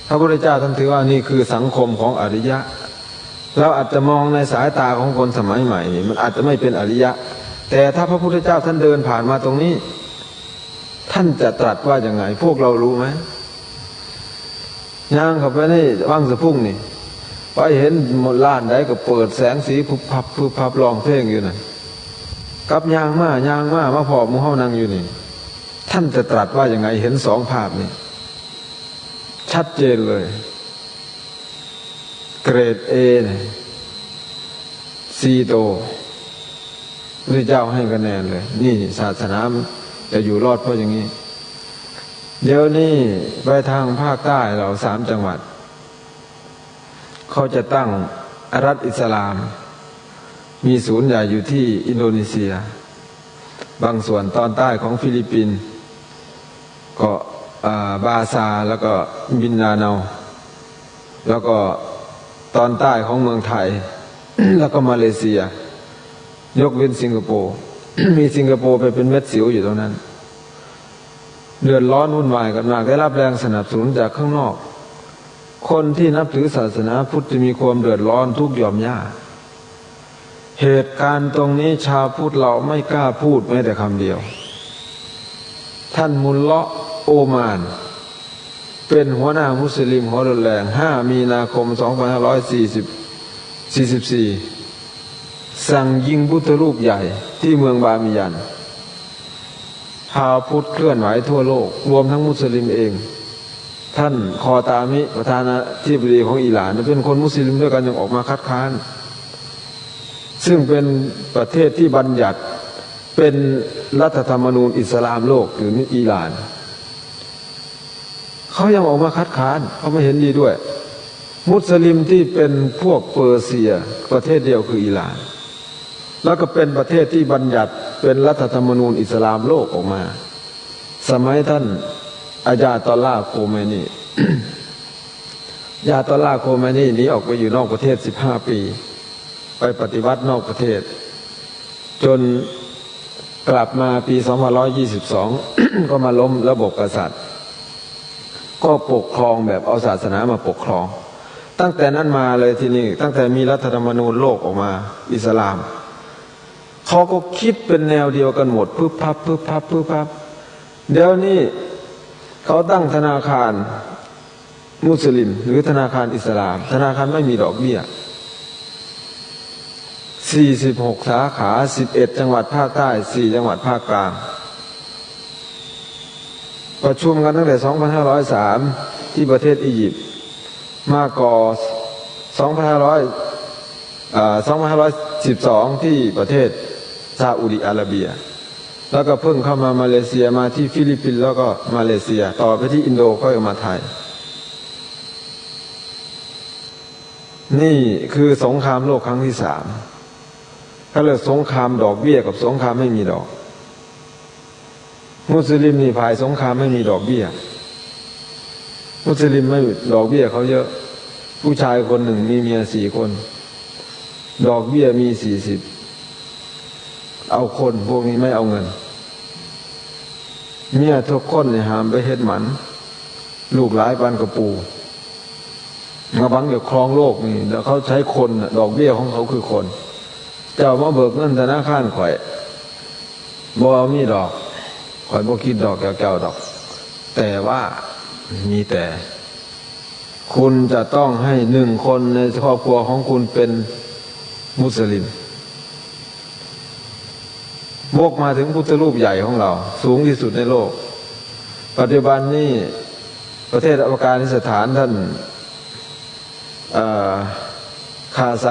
พระพุทธเจ้าท่านถือว่านี่คือสังคมของอริยะเราอาจจะมองในสายตาของคนสมัยใหม่นี่มันอาจจะไม่เป็นอริยะแต่ถ้าพระพุทธเจ้าท่านเดินผ่านมาตรงนี้ท่านจะตรัสว่าอย่างไงพวกเรารู้ไหมย่างเข้าไปในวังสะพุ่งนี่ไปเห็นหมดล้านใดก็เปิดแสงสีพุบพับพุบพับร้องเพลงอยู่นั่นกับยางมาพอหมู่เฮานั่งอยู่นี่ท่านจะตรัสว่าอย่างไงเห็น2 ภาพนี่ชัดเจนเลยเกรด A เนี่ย4 โตพระเจ้าให้คะแนนเลยนี่ศาสนาจะอยู่รอดเพราะอย่างนี้เดี๋ยวนี้ไปทางภาคใต้เรา3 จังหวัดเขาจะตั้งรัฐอิสลามมีศูนย์ใหญ่อยู่ที่อินโดนีเซียบางส่วนตอนใต้ของฟิลิปปินส์ก็บาซาแล้วก็บินนาเนาแล้วก็ตอนใต้ของเมืองไทย แล้วก็มาเลเซียยกเว้นสิงคโปร์ มีสิงคโปร์ไปเป็นเม็ดสิวอยู่ตรงนั้นเดือดร้อนวุ่นวายกันมากได้รับแรงสนับสนุนจากข้างนอกคนที่นับถือศาสนาพุทธจะมีความเดือดร้อนทุกข์หย่อมย่าเหตุการณ์ตรงนี้ชาวพุทธเราไม่กล้าพูดแม้แต่คำเดียวท่านมุลเลาะห์โอมานเป็นหัวหน้ามุสลิมหัวรุนแรง5 มีนาคม 2544สั่งยิงพุทธรูปใหญ่ที่เมืองบามิยันชาวพุทธเคลื่อนไหวทั่วโลกรวมทั้งมุสลิมเองท่านคอตามิประธานาธิบดีของอิหร่านเป็นคนมุสลิมด้วยกันยังออกมาคัดค้านซึ่งเป็นประเทศที่บัญญัติเป็นรัฐธรรมนูญอิสลามโลกหรืออิหร่านเขายังออกมาคัดค้านเขาไม่เห็นดีด้วย มุสลิมที่เป็นพวกเปอร์เซียประเทศเดียวคืออิหร่านแล้วก็เป็นประเทศที่บัญญัติเป็นรัฐธรรมนูญอิสลามโลกออกมาสมัยท่านอาญาตอลลาห์โคเมนี ยาตอลลาห์โคเมนีหนีออกไปอยู่นอกประเทศ15 ปีไปปฏิวัตินอกประเทศจนกลับมาปี2122 ก็มาล้มระบบกษัตริย์ก็ปกครองแบบเอาศาสนามาปกครองตั้งแต่นั้นมาเลยที่นี่ตั้งแต่มีรัฐธรรมนูญโลกออกมาอิสลามเขาก็คิดเป็นแนวเดียวกันหมดพึบพับพึบพับพึบพับเดี๋ยวนี้เขาตั้งธนาคารมุสลิมหรือธนาคารอิสลามธนาคารไม่มีดอกเบี้ย46 สาขา11 จังหวัดภาคใต้4 จังหวัดภาคกลางประชุมกันตั้งแต่2503ที่ประเทศอียิปต์มาก่อ2512ที่ประเทศซาอุดิอาระเบียแล้วก็เพิ่งเข้ามามาเลเซียมาที่ฟิลิปปินส์แล้วก็มาเลเซียต่อไปที่อินโดค่อยมาไทยนี่คือสงครามโลกครั้งที่3เขาเรียกสงครามดอกเบี้ยกับสงครามไม่มีดอกมุสลิมนี่ฝ่ายสงครามไม่มีดอกเบี้ยมุสลิมไม่ดอกเบี้ยเขาเยอะผู้ชายคนหนึ่งมีเมีย4 คนดอกเบี้ยมี40เอาคนพวกนี้ไม่เอาเงินเมียทุกคนเนี่ยหามไปเฮ็ดหมันลูกหลายปันกระปูมาบังเดี๋ยวครองโลกนี่แล้วเขาใช้คนดอกเบี้ยของเขาคือคนเจ้ามาเบิกเงินธนาคารข่อยบ่มีดอกข่อยบ่คิดดอกแก้วดอกแต่ว่ามีแต่คุณจะต้องให้1 คนในครอบครัวของคุณเป็นมุสลิมวกมาถึงพุทธรูปใหญ่ของเราสูงที่สุดในโลกปัจจุบันนี้ประเทศอัฟกานิสถานท่านคาไซ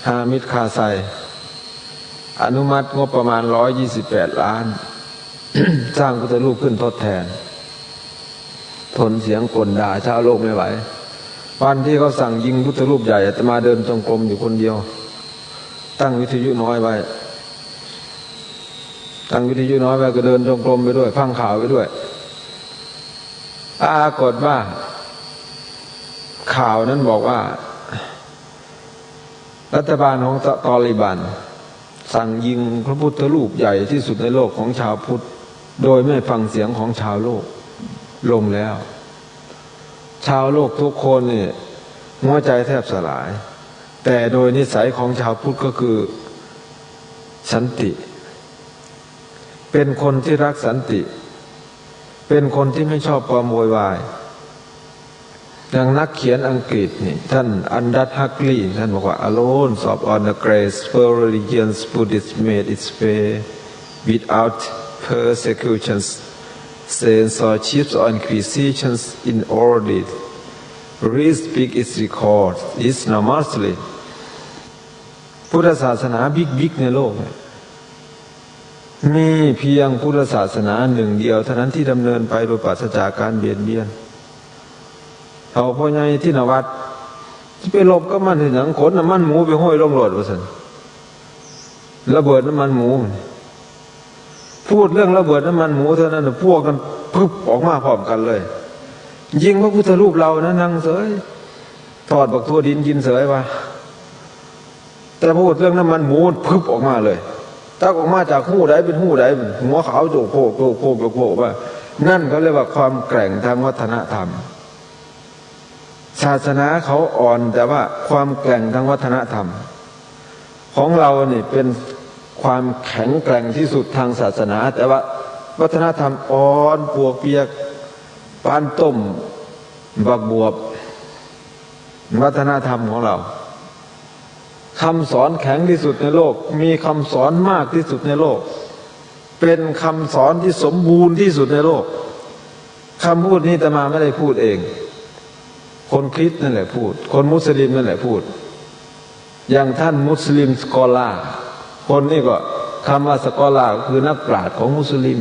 ฮามิดคาไซอนุมัติงบประมาณ128 ล้าน สร้างพุทธรูปขึ้นทดแทนทนเสียงกลด่าชาวโลกไม่ไหววันที่เขาสั่งยิงพุทธรูปใหญ่อาตมาเดินจงกรมอยู่คนเดียวตั้งวิทยุน้อยไว้ก็เดินจงกรมไปด้วยฟังข่าวไปด้วยปรากฏว่าข่าวนั้นบอกว่ารัฐบาลของตอลิบันสั่งยิงพระพุทธรูปใหญ่ที่สุดในโลกของชาวพุทธโดยไม่ฟังเสียงของชาวโลกลงแล้วชาวโลกทุกคนเนี่ยหัวใจแทบสลายแต่โดยนิสัยของชาวพุทธก็คือสันติเป็นคนที่รักสันติเป็นคนที่ไม่ชอบความโวยวายอย่างนักเขียนอังกฤษนี่ท่านอันดัตฮักลีท่านบอกว่า Alone of on the grace for religions Buddhism made its way without persecutions censorships or inquisitions in order re-speak its record is normalcy พุทธศาสนาบิ๊กในโลกมีเพียงพุทธศาสนา1 เดียวเท่านั้นที่ดำเนินไปโดยปราศจากการเบียดเบียนเอาพ่อใหญ่ที่นวัดที่ไปลบก็มันถึงหนังขนน้ำมันหมูไปห้อยลงรถว่าซั่นระเบิดน้ำมันหมูพูดเรื่องระเบิดน้ำมันหมูเท่านั้นพวกกันพึบออกมาพร้อมกันเลยยิงพระพุทธรูปเรานะนั่งเสยทอดบักทั่วดินกินเสยว่าแต่พูดเรื่องน้ำมันหมูพึบออกมาเลยถ้าออกมาจากหู้ใดเป็นหู้ใดหัวขาวโจกโผล่ว่านั่นเขาเรียกว่าความแกร่งทางวัฒนธรรมศาสนาเขาอ่อนแต่ว่าความแกร่งทางวัฒนธรรมของเรานี่เป็นความแข็งแกร่งที่สุดทางศาสนาแต่ว่าวัฒนธรรมอ่อนปวกเปียกปานต้มบักบวบวัฒนธรรมของเราคำสอนแข็งที่สุดในโลกมีคำสอนมากที่สุดในโลกเป็นคำสอนที่สมบูรณ์ที่สุดในโลกคำพูดนี้อาตมาไม่ได้พูดเองคนคริสต์นั่นแหละพูดคนมุสลิมนั่นแหละพูดอย่างท่านมุสลิมสกอลาร์คนนี้ก็คำว่าสกอลาร์คือนักปราชญ์ของมุสลิม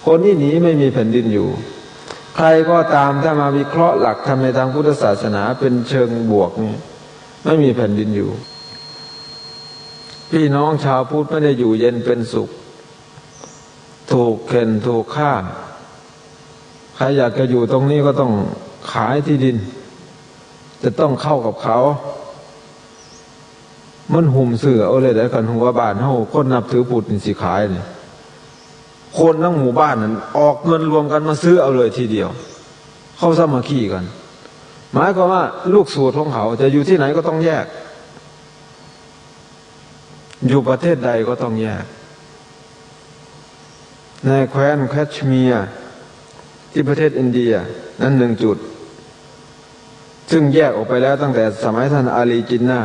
คนนี้หนีไม่มีแผ่นดินอยู่ ใครก็ตามถ้ามาวิเคราะห์หลักธรรมในทางพุทธศาสนาเป็นเชิงบวกนี่ไม่มีแผ่นดินอยู่พี่น้องชาวพุทธไม่ได้อยู่เย็นเป็นสุขถูกเข็นถูกฆ่าใครอยากจะอยู่ตรงนี้ก็ต้องขายที่ดินจะต้องเข้ากับเขามันหุ่มเสือเอาเลยแต่กันหัวบ้านเฮาคนนับถือพุทธนี่สิขายนี่คนทั้งหมู่บ้านนั้นออกเงินรวมกันมาซื้อเอาเลยทีเดียวเข้าสามัคคีกันหมายความว่าลูกสูตรของเขาจะอยู่ที่ไหนก็ต้องแยกอยู่ประเทศใดก็ต้องแยกในแคว้นแคชเมียร์ที่ประเทศอินเดียนั้น1 จุดซึ่งแยกออกไปแล้วตั้งแต่สมัยท่านอาลีจินนา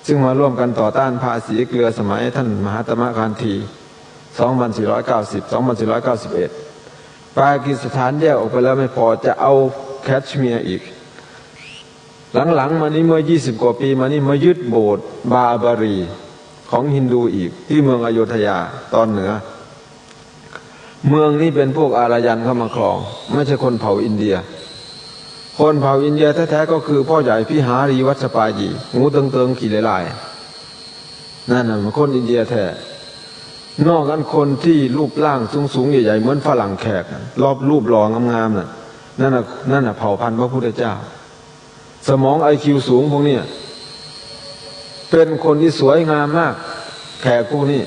ซึ่งมาร่วมกันต่อต้านภาษีเกลือสมัยท่านมหาตมะคานธี2490 2491ปากีสถานแยกออกไปแล้วไม่พอจะเอาแคชเมียร์อีกหลังๆมานี้เมื่อ20 กว่าปีมานี้มายึดโบสถ์บาบารีของฮินดูอีกที่เมืองอโยธยาตอนเหนือเมืองนี้เป็นพวกอารยันเข้ามาครองไม่ใช่คนเผ่าอินเดียคนเผ่าอินเดียแท้ๆก็คือพ่อใหญ่พิหารีวัชปายีงูเติงๆขี่ลายๆนั่นน่ะมันคนอินเดียแท้นอกนั้นคนที่รูปร่างสูงๆใหญ่ๆเหมือนฝรั่งแขกรอบรูปหล่องามๆนั่นน่ะเผ่าพันธุ์พระพุทธเจ้าสมอง IQ สูงพวกนี้เป็นคนที่สวยงามมากแขกพวกนี้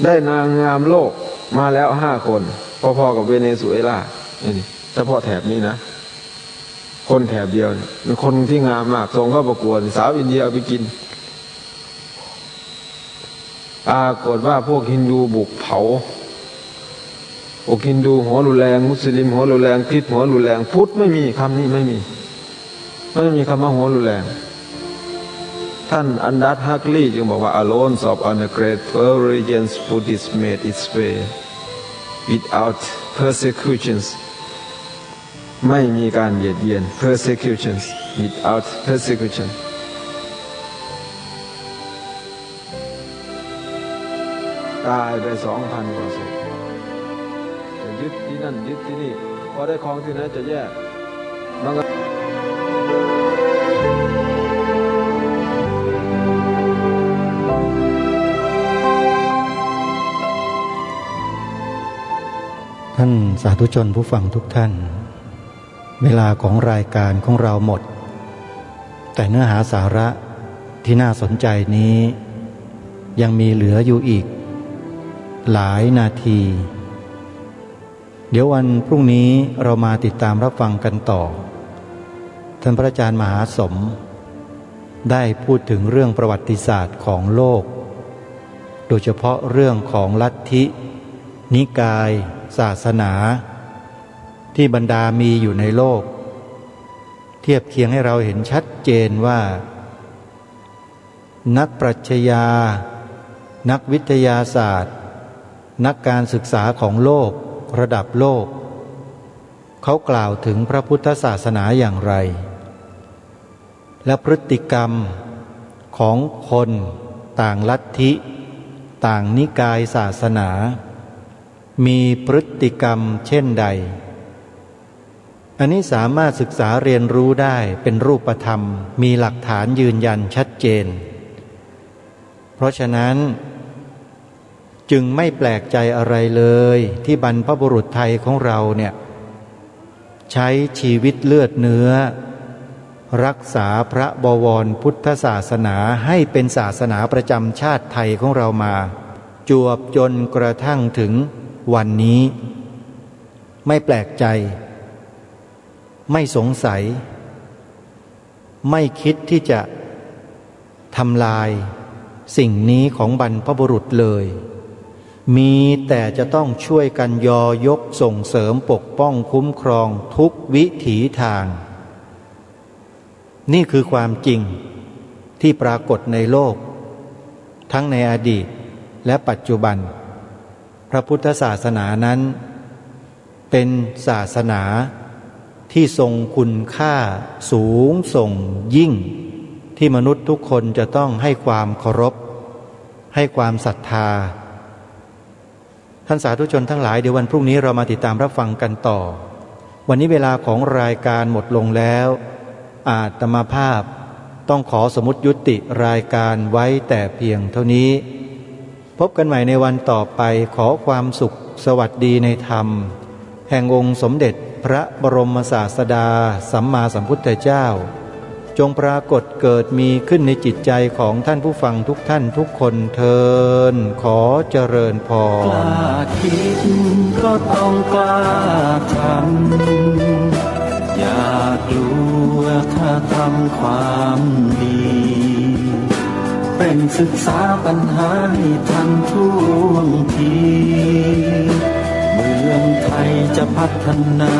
ได้นางงามโลกมาแล้ว5 คนพอๆกับเวเนซุเอลานี่เฉพาะแถบนี้นะคนแถบเดียวเป็นคนที่งามมากส่งเข้าประกวดสาวอินเดียเอาไปกินปรากฏว่าพวกฮินดูบุกเผาพวกฮินดูหัวรุนแรงมุสลิมหัวรุนแรงคริสต์หัวรุนแรงพุทธไม่มีคำนี้ไม่มีคำว่าหัวรุนแรงท่านอันดัตฮักลีจึงบอกว่า alone of on the great religions Buddhism made its way without persecutions ไม่มีการเบียดเบียน persecutions without persecution ตายไป 2,000 กว่าศพจะยึดที่นั่นยึดที่นี่พอได้ของที่ไหนจะแยกมันก็ท่านสาธุชนผู้ฟังทุกท่านเวลาของรายการของเราหมดแต่เนื้อหาสาระที่น่าสนใจนี้ยังมีเหลืออยู่อีกหลายนาทีเดี๋ยววันพรุ่งนี้เรามาติดตามรับฟังกันต่อท่านพระอาจารย์มหาสมได้พูดถึงเรื่องประวัติศาสตร์ของโลกโดยเฉพาะเรื่องของลัทธินิกายศาสนาที่บรรดามีอยู่ในโลกเทียบเคียงให้เราเห็นชัดเจนว่านักปรัชญานักวิทยาศาสตร์นักการศึกษาของโลกระดับโลกเขากล่าวถึงพระพุทธศาสนาอย่างไรและพฤติกรรมของคนต่างลัทธิต่างนิกายศาสนามีพฤติกรรมเช่นใดอันนี้สามารถศึกษาเรียนรู้ได้เป็นรูปธรรมมีหลักฐานยืนยันชัดเจนเพราะฉะนั้นจึงไม่แปลกใจอะไรเลยที่บรรพบุรุษไทยของเราเนี่ยใช้ชีวิตเลือดเนื้อรักษาพระบวรพุทธศาสนาให้เป็นศาสนาประจำชาติไทยของเรามาจวบจนกระทั่งถึงวันนี้ไม่แปลกใจไม่สงสัยไม่คิดที่จะทำลายสิ่งนี้ของบรรพบุรุษเลยมีแต่จะต้องช่วยกันยอยกส่งเสริมปกป้องคุ้มครองทุกวิถีทางนี่คือความจริงที่ปรากฏในโลกทั้งในอดีตและปัจจุบันพระพุทธศาสนานั้นเป็นศาสนาที่ทรงคุณค่าสูงส่งยิ่งที่มนุษย์ทุกคนจะต้องให้ความเคารพให้ความศรัทธาท่านสาธุชนทั้งหลายเดี๋ยววันพรุ่งนี้เรามาติดตามรับฟังกันต่อ วันนี้เวลาของรายการหมดลงแล้วอาตมาภาพต้องขอสมมุติยุติรายการไว้แต่เพียงเท่านี้พบกันใหม่ในวันต่อไปขอความสุขสวัสดีในธรรมแห่งองค์สมเด็จพระบรมศาสดาสัมมาสัมพุทธเจ้าจงปรากฏเกิดมีขึ้นในจิตใจของท่านผู้ฟังทุกท่านทุกคนเทินขอเจริญพร กล้าคิดก็ต้องกล้าทำอย่ากลัวถ้าทำความดี เป็นศึกษาปัญหาให้ทันท่วงที เมืองไทยจะพัฒนา